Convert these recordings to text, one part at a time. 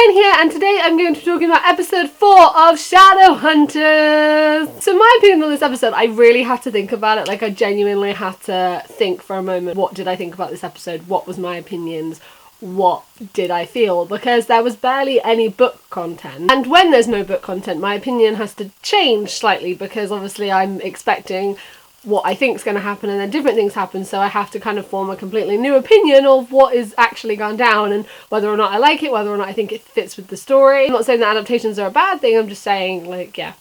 Ren here, and today I'm going to be talking about episode 4 of Shadowhunters. So my opinion on this episode, I really had to think about it. Like, I genuinely had to think for a moment, what did I think about this episode? What was my opinions? What did I feel? Because there was barely any book content. And when there's no book content, my opinion has to change slightly, because obviously I'm expecting what I think is going to happen, and then different things happen, so I have to kind of form a completely new opinion of what is actually gone down and whether or not I like it, whether or not I think it fits with the story. I'm not saying that adaptations are a bad thing, I'm just saying, like, yeah,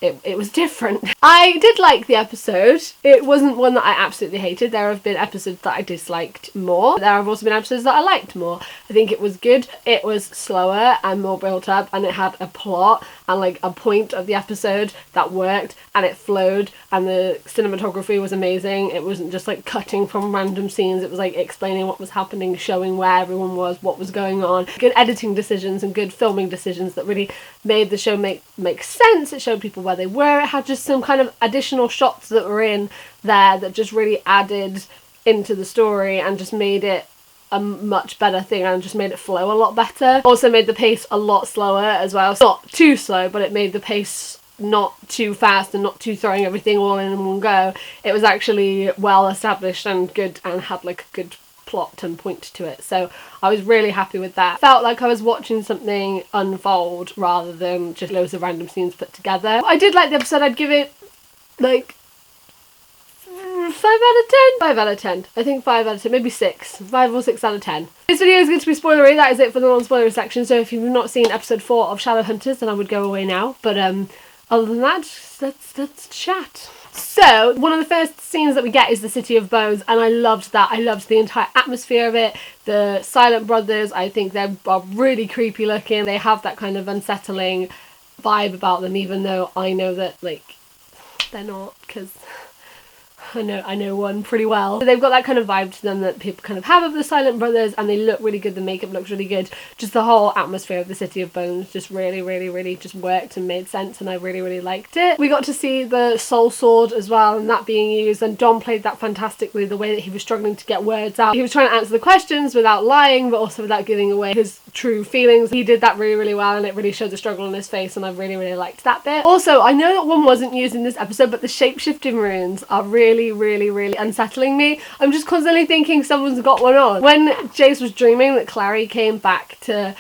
it was different. I did like the episode. It wasn't one that I absolutely hated. There have been episodes that I disliked more. There have also been episodes that I liked more. I think it was good. It was slower and more built up, and it had a plot and like a point of the episode that worked, and it flowed, and the cinematography was amazing. It wasn't just like cutting from random scenes. It was like explaining what was happening, showing where everyone was, what was going on. Good editing decisions and good filming decisions that really made the show make sense. It showed people where they were. It had just some kind of additional shots that were in there that just really added into the story and just made it a much better thing, and just made it flow a lot better. Also made the pace a lot slower as well. It's not too slow, but it made the pace not too fast and not too throwing everything all in one go. It was actually well established and good, and had like a good plot and point to it, so I was really happy with that. Felt like I was watching something unfold rather than just loads of random scenes put together. I did like the episode. I'd give it like 5 out of 10? 5 out of 10. I think 5 out of 10, maybe 6. 5 or 6 out of 10. This video is going to be spoilery. That is it for the non-spoilery section, so if you've not seen episode 4 of Shadowhunters, then I would go away now, but other than that, let's chat. So, one of the first scenes that we get is the City of Bones, and I loved that. I loved the entire atmosphere of it. The Silent Brothers, I think they are really creepy looking. They have that kind of unsettling vibe about them, even though I know that, like, they're not, because I know one pretty well. So they've got that kind of vibe to them that people kind of have of the Silent Brothers, and they look really good. The makeup looks really good. Just the whole atmosphere of the City of Bones just really just worked and made sense, and I really liked it. We got to see the soul sword as well, and that being used, and Dom played that fantastically, the way that he was struggling to get words out. He was trying to answer the questions without lying, but also without giving away his true feelings. He did that really well, and it really showed the struggle on his face, and I really liked that bit. Also, I know that one wasn't used in this episode, but the shape-shifting runes are really unsettling me. I'm just constantly thinking someone's got one on. When Jace was dreaming that Clary came back to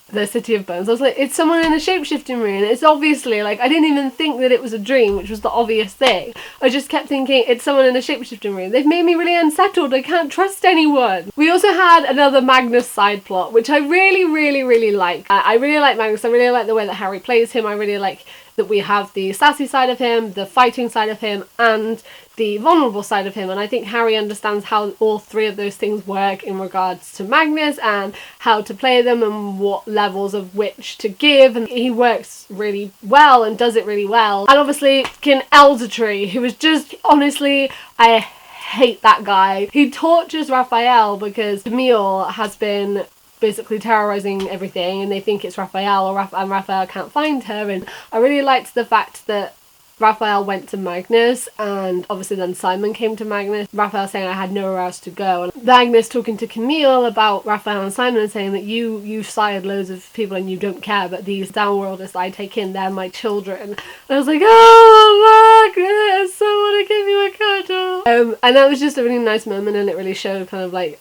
the City of Bones, I was like, it's someone in a shape-shifting rune. It's obviously, like, I didn't even think that it was a dream, which was the obvious thing. I just kept thinking, it's someone in a shape-shifting rune. They've made me really unsettled. I can't trust anyone. We also had another Magnus side plot, which I really like. I really like Magnus. I really like the way that Harry plays him. I really like that we have the sassy side of him, the fighting side of him, and the vulnerable side of him, and I think Harry understands how all three of those things work in regards to Magnus, and how to play them, and what levels of which to give, and he works really well and does it really well. And obviously fucking Eldertree, who is just, honestly, I hate that guy. He tortures Raphael because Camille has been basically terrorizing everything, and they think it's Raphael, and Raphael can't find her. And I really liked the fact that Raphael went to Magnus, and obviously then Simon came to Magnus. Raphael saying I had nowhere else to go, and Magnus talking to Camille about Raphael and Simon and saying that you sired loads of people and you don't care, but these downworlders I take in, they're my children. And I was like, oh Magnus, I want to give you a cuddle. And that was just a really nice moment, and it really showed kind of like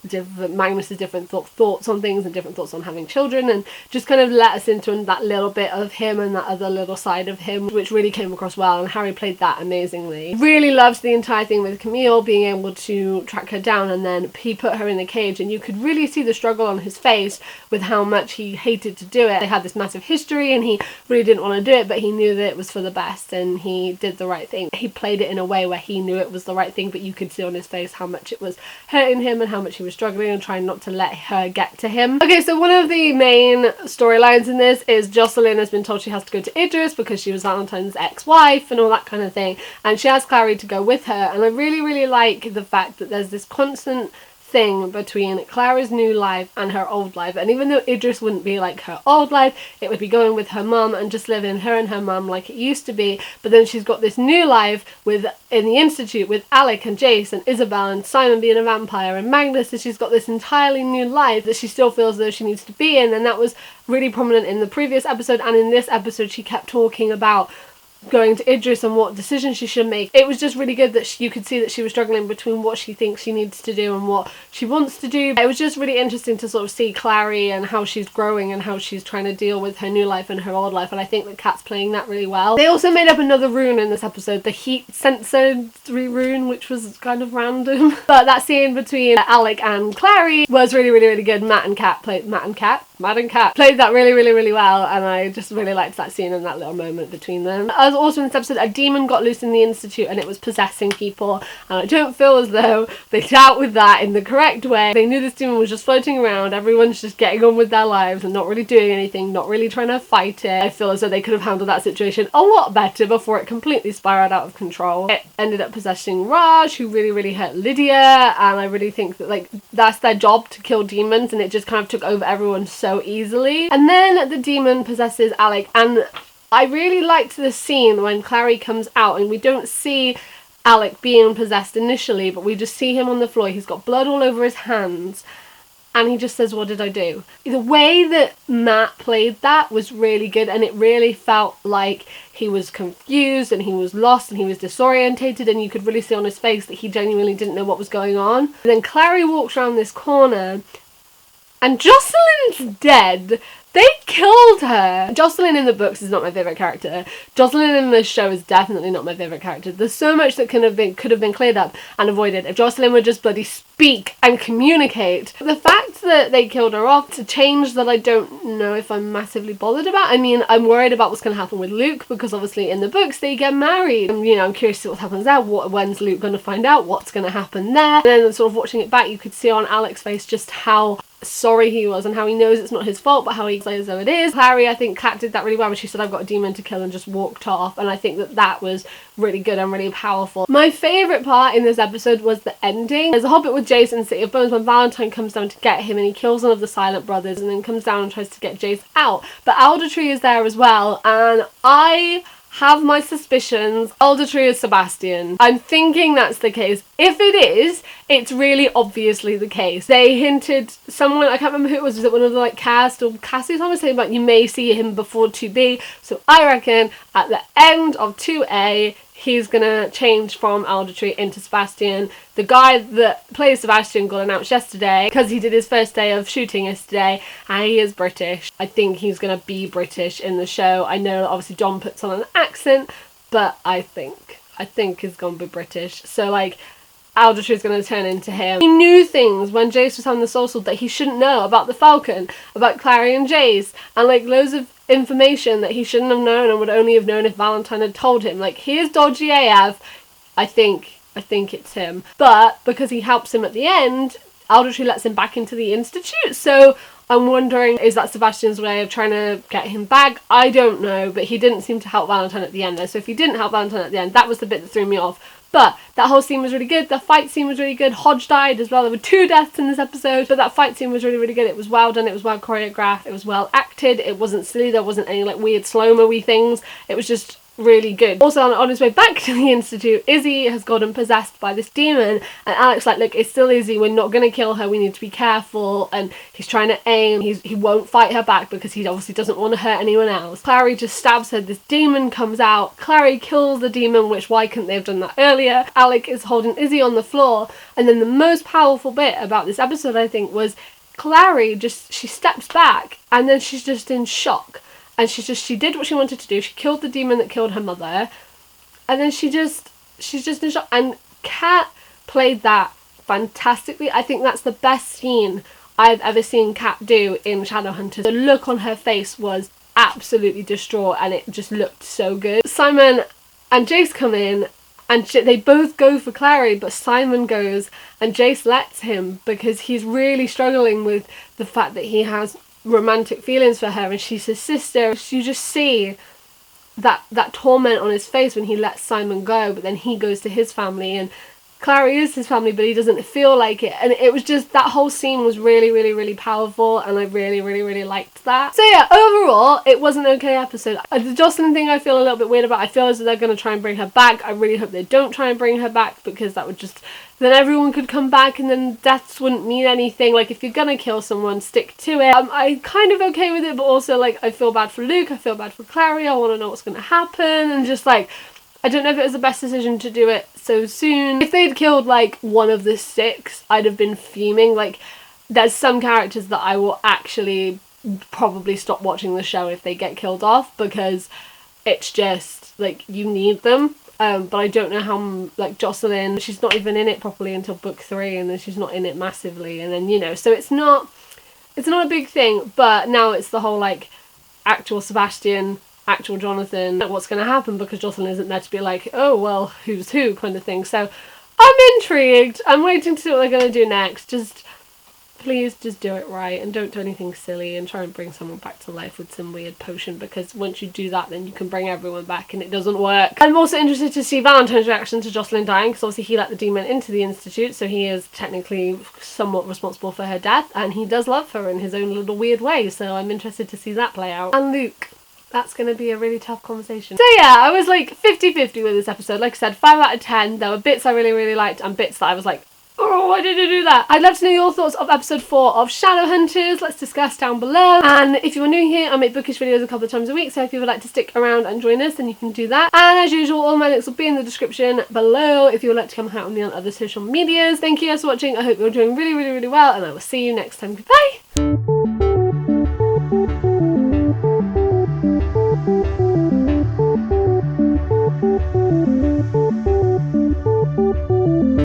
Magnus's different thoughts on things, and different thoughts on having children, and just kind of let us into that little bit of him and that other little side of him, which really came across well. And Harry played that amazingly. Really loved the entire thing with Camille being able to track her down, and then he put her in the cage, and you could really see the struggle on his face with how much he hated to do it. They had this massive history, and he really didn't want to do it, but he knew that it was for the best, and he did the right thing. He played it in a way where he knew it was the right thing, but you could see on his face how much it was hurting him and how much he was struggling and trying not to let her get to him. Okay, so one of the main storylines in this is Jocelyn has been told she has to go to Idris because she was Valentine's ex-wife and all that kind of thing, and she has Clary to go with her, and I really like the fact that there's this constant thing between Clara's new life and her old life. And even though Idris wouldn't be like her old life, it would be going with her mum and just living her and her mum like it used to be. But then she's got this new life in the Institute with Alec and Jace and Isabel and Simon being a vampire and Magnus, and she's got this entirely new life that she still feels though she needs to be in. And that was really prominent in the previous episode, and in this episode she kept talking about going to Idris and what decisions she should make. It was just really good that you could see that she was struggling between what she thinks she needs to do and what she wants to do. It was just really interesting to sort of see Clary and how she's growing and how she's trying to deal with her new life and her old life, and I think that Kat's playing that really well. They also made up another rune in this episode, the heat sensory rune, which was kind of random. But that scene between Alec and Clary was really, really, really good. Matt and Kat played that really well, and I just really liked that scene and that little moment between them. As also in this episode, a demon got loose in the Institute and it was possessing people, and I don't feel as though they dealt with that in the correct way. They knew this demon was just floating around, everyone's just getting on with their lives and not really doing anything, not really trying to fight it. I feel as though they could have handled that situation a lot better before it completely spiraled out of control. It ended up possessing Raj, who really hurt Lydia, and I really think that like that's their job, to kill demons, and it just kind of took over everyone so easily. And then the demon possesses Alec, and I really liked the scene when Clary comes out and we don't see Alec being possessed initially, but we just see him on the floor. He's got blood all over his hands and he just says, "What did I do?" The way that Matt played that was really good, and it really felt like he was confused and he was lost and he was disorientated, and you could really see on his face that he genuinely didn't know what was going on. And then Clary walks around this corner and Jocelyn's dead. They killed her. Jocelyn in the books is not my favourite character. Jocelyn in this show is definitely not my favourite character. There's so much that could have been cleared up and avoided if Jocelyn would just bloody speak and communicate. The fact that they killed her off, it's a change that I don't know if I'm massively bothered about. I mean, I'm worried about what's going to happen with Luke, because obviously in the books they get married. And, you know, I'm curious to see what happens there. When's Luke going to find out what's going to happen there? And then sort of watching it back, you could see on Alec's face just how sorry he was and how he knows it's not his fault, but how he says though it is. Clary, I think Kat did that really well when she said, "I've got a demon to kill," and just walked off, and I think that that was really good and really powerful. My favourite part in this episode was the ending. There's a Hobbit with Jace in City of Bones when Valentine comes down to get him and he kills one of the Silent Brothers and then comes down and tries to get Jace out. But Aldertree is there as well, and I have my suspicions Aldertree is Sebastian. I'm thinking that's the case. If it is, it's really obviously the case. They hinted, someone, I can't remember who it was it one of the like cast or Cassie, someone was saying about you may see him before 2B, so I reckon at the end of 2A he's gonna change from Aldertree into Sebastian. The guy that plays Sebastian got announced yesterday because he did his first day of shooting yesterday, and he is British. I think he's gonna be British in the show. I know that obviously John puts on an accent, but I think he's gonna be British. So like Aldertree's going to turn into him. He knew things when Jace was having the soul sword that he shouldn't know about the Falcon, about Clary and Jace, and like loads of information that he shouldn't have known and would only have known if Valentine had told him. Like, he is dodgy AF. I think it's him. But because he helps him at the end, Aldertree lets him back into the Institute. So I'm wondering, is that Sebastian's way of trying to get him back? I don't know, but he didn't seem to help Valentine at the end. So if he didn't help Valentine at the end, that was the bit that threw me off. But that whole scene was really good. The fight scene was really good. Hodge died as well. There were 2 deaths in this episode, but that fight scene was really good. It was well done. It was well choreographed. It was well acted. It wasn't silly. There wasn't any like weird slow-mo-y things. It was just really good. Also, on his way back to the Institute, Izzy has gotten possessed by this demon, and Alec's like, look, it's still Izzy, we're not going to kill her, we need to be careful, and he's trying to aim, he won't fight her back because he obviously doesn't want to hurt anyone else. Clary just stabs her, this demon comes out, Clary kills the demon, which why couldn't they have done that earlier? Alec is holding Izzy on the floor, and then the most powerful bit about this episode, I think, was Clary she steps back, and then she's just in shock. And she did what she wanted to do. She killed the demon that killed her mother. And then she's just in shock. And Kat played that fantastically. I think that's the best scene I've ever seen Kat do in Shadowhunters. The look on her face was absolutely distraught, and it just looked so good. Simon and Jace come in, and they both go for Clary, but Simon goes and Jace lets him because he's really struggling with the fact that he has romantic feelings for her and she's his sister. You just see that torment on his face when he lets Simon go, but then he goes to his family, and Clary is his family, but he doesn't feel like it. And it was just, that whole scene was really, really, really powerful, and I really, really, really liked that. So yeah, overall, it was an okay episode. The Jocelyn thing I feel a little bit weird about. I feel as though they're going to try and bring her back. I really hope they don't try and bring her back, because that would just, then everyone could come back and then deaths wouldn't mean anything. Like, if you're gonna kill someone, stick to it. I'm kind of okay with it, but also, like, I feel bad for Luke, I feel bad for Clary, I want to know what's going to happen, and just, like, I don't know if it was the best decision to do it so soon. If they'd killed, like, one of the 6, I'd have been fuming. Like, there's some characters that I will actually probably stop watching the show if they get killed off, because it's just, like, you need them. But I don't know how, like, Jocelyn, she's not even in it properly until book 3, and then she's not in it massively, and then, you know, so it's not a big thing. But now it's the whole, like, actual Sebastian, actual Jonathan, what's going to happen, because Jocelyn isn't there to be like, oh, well, who's who kind of thing. So I'm intrigued. I'm waiting to see what they're going to do next. Just, please just do it right, and don't do anything silly and try and bring someone back to life with some weird potion, because once you do that, then you can bring everyone back and it doesn't work. I'm also interested to see Valentine's reaction to Jocelyn dying, because obviously he let the demon into the Institute, so he is technically somewhat responsible for her death, and he does love her in his own little weird way, so I'm interested to see that play out. And Luke. That's going to be a really tough conversation. So yeah, I was like 50-50 with this episode. Like I said, 5 out of 10. There were bits I really, really liked, and bits that I was like, oh, why did you do that? I'd love to know your thoughts of episode 4 of Shadowhunters. Let's discuss down below. And if you are new here, I make bookish videos a couple of times a week, so if you would like to stick around and join us, then you can do that. And as usual, all my links will be in the description below if you would like to come hang out with me on other social medias. Thank you guys for watching. I hope you're doing really, really, really well, and I will see you next time. Goodbye!